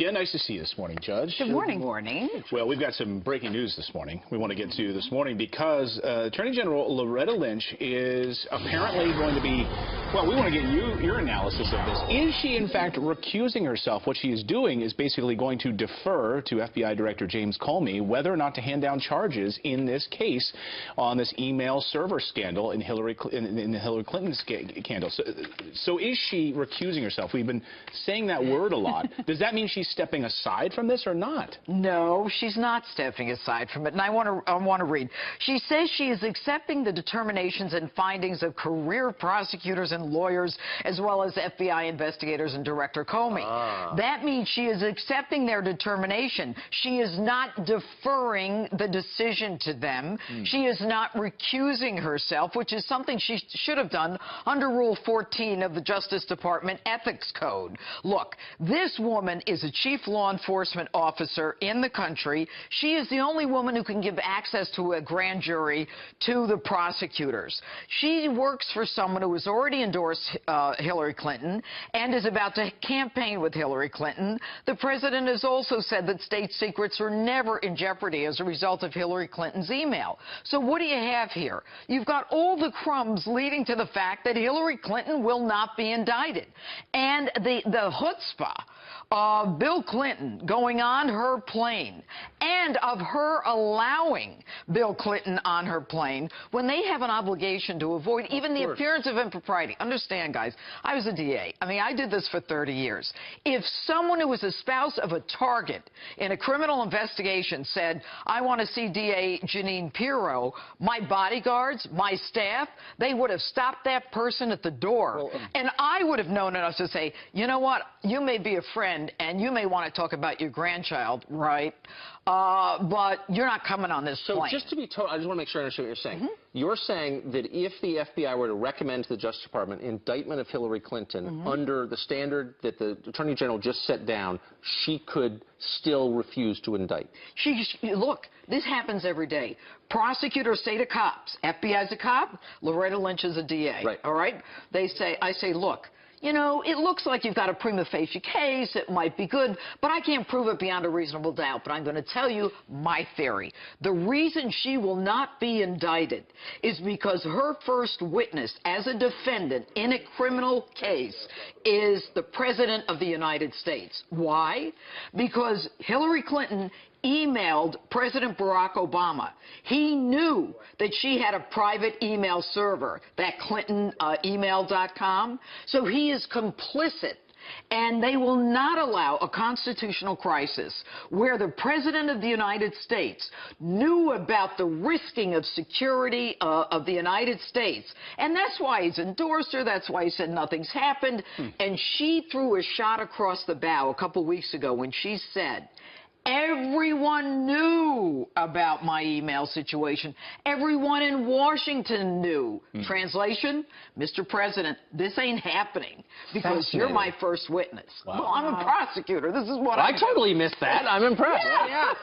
Yeah, nice to see you this morning, Judge. Good morning. Good morning. Well, we've got some breaking news this morning we want to get to this morning because Attorney General Loretta Lynch is apparently going to be, well, we want to get your analysis of this. Is she, in fact, recusing herself? What she is doing is basically going to defer to FBI Director James Comey whether or not to hand down charges in this case on this email server scandal in the Hillary Clinton scandal. So is she recusing herself? We've been saying that word a lot. Does that mean she's stepping aside from this or not? No, she's not stepping aside from it. And I want to read. She says she is accepting the determinations and findings of career prosecutors and lawyers, as well as FBI investigators and Director Comey. That means she is accepting their determination. She is not deferring the decision to them. She is not recusing herself, which is something she should have done under Rule 14 of the Justice Department Ethics Code. Look, this woman is a chief law enforcement officer in the country. She is the only woman who can give access to a grand jury to the prosecutors. She works for someone who has already endorsed Hillary Clinton and is about to campaign with Hillary Clinton. The president has also said that state secrets are never in jeopardy as a result of Hillary Clinton's email. So what do you have here? You've got all the crumbs leading to the fact that Hillary Clinton will not be indicted. And the chutzpah of Bill Clinton going on her plane and of her allowing Bill Clinton on her plane when they have an obligation to avoid even the appearance of impropriety. Understand, guys, I was a DA. I mean, I did this for 30 years. If someone who was a spouse of a target in a criminal investigation said, I want to see DA Jeanine Pirro, my bodyguards, my staff, they would have stopped that person at the door. And I would have known enough to say, you know what, you may be a friend and you may want to talk about your grandchild, right? But you're not coming on this plane. So just to be told, I just want to make sure I understand what you're saying. You're saying that if the FBI were to recommend to the Justice Department indictment of Hillary Clinton under the standard that the Attorney General just set down, she could still refuse to indict? Look, this happens every day. Prosecutors say to cops, FBI's a cop, Loretta Lynch is a DA, right. All right? I say, look, you know, it looks like you've got a prima facie case. It might be good, but I can't prove it beyond a reasonable doubt. But I'm going to tell you my theory. The reason she will not be indicted is because her first witness as a defendant in a criminal case is the President of the United States. Why? Because Hillary Clinton emailed President Barack Obama. He knew that she had a private email server, that Clinton email.com. So he is complicit. And they will not allow a constitutional crisis where the President of the United States knew about the risking of security of the United States. And that's why he's endorsed her. That's why he said nothing's happened. And she threw a shot across the bow a couple weeks ago when she said, everyone knew about my email situation. Everyone in Washington knew. Translation, Mr. President, this ain't happening because you're my first witness. Wow. Well, I'm a prosecutor. This is what I totally missed that. I'm impressed. Yeah.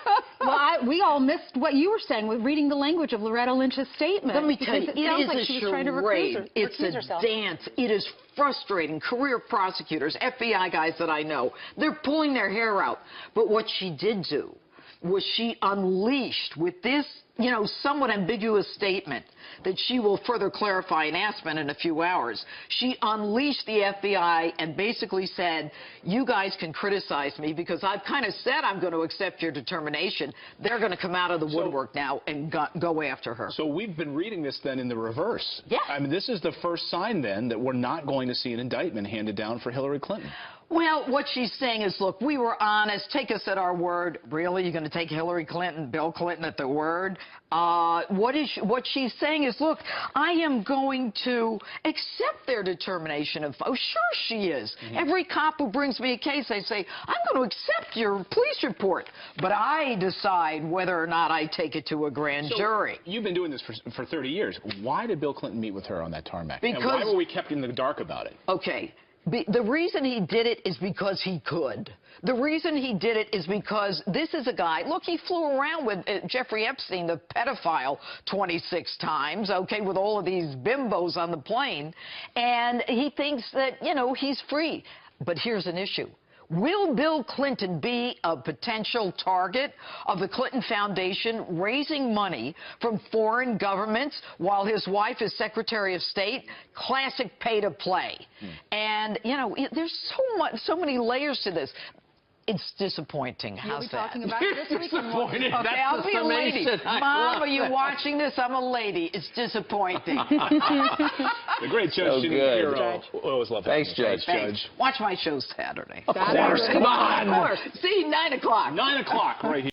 Well, we all missed what you were saying with reading the language of Loretta Lynch's statement. Let me tell you, it is like a charade. It's a dance. It is frustrating. Career prosecutors, FBI guys that I know, they're pulling their hair out. But what she did do was she unleashed with this, you know, somewhat ambiguous statement that she will further clarify in Aspen in a few hours. She unleashed the FBI and basically said, you guys can criticize me because I've kind of said I'm going to accept your determination. They're going to come out of the woodwork now and go after her. So we've been reading this then in the reverse. Yeah. I mean, this is the first sign then that we're not going to see an indictment handed down for Hillary Clinton. Well, what she's saying is, look, we were honest. Take us at our word. Really? You're going to take Hillary Clinton, Bill Clinton at their word? What she's saying is, look, I am going to accept their determination of, oh, sure she is. Every cop who brings me a case, I say, I'm going to accept your police report. But I decide whether or not I take it to a grand jury. You've been doing this for 30 years. Why did Bill Clinton meet with her on that tarmac? And why were we kept in the dark about it? Okay. The reason he did it is because he could. The reason he did it is because this is a guy, look, he flew around with Jeffrey Epstein, the pedophile, 26 times, okay, with all of these bimbos on the plane, and he thinks that, you know, he's free. But here's an issue. Will Bill Clinton be a potential target of the Clinton Foundation raising money from foreign governments while his wife is Secretary of State? Classic pay to play. And, you know, there's so many layers to this. It's disappointing. How's that? Talking about this week? Disappointed. Okay, That's I'll the be a lady. summation. Mom, are you watching this? I'm a lady. It's disappointing. The great Judge So Jeanine good. Pirro. Always love Thanks, having you. Judge. Thanks. Watch my show Saturday. Of course. Come on. See, 9 o'clock. 9 o'clock right here.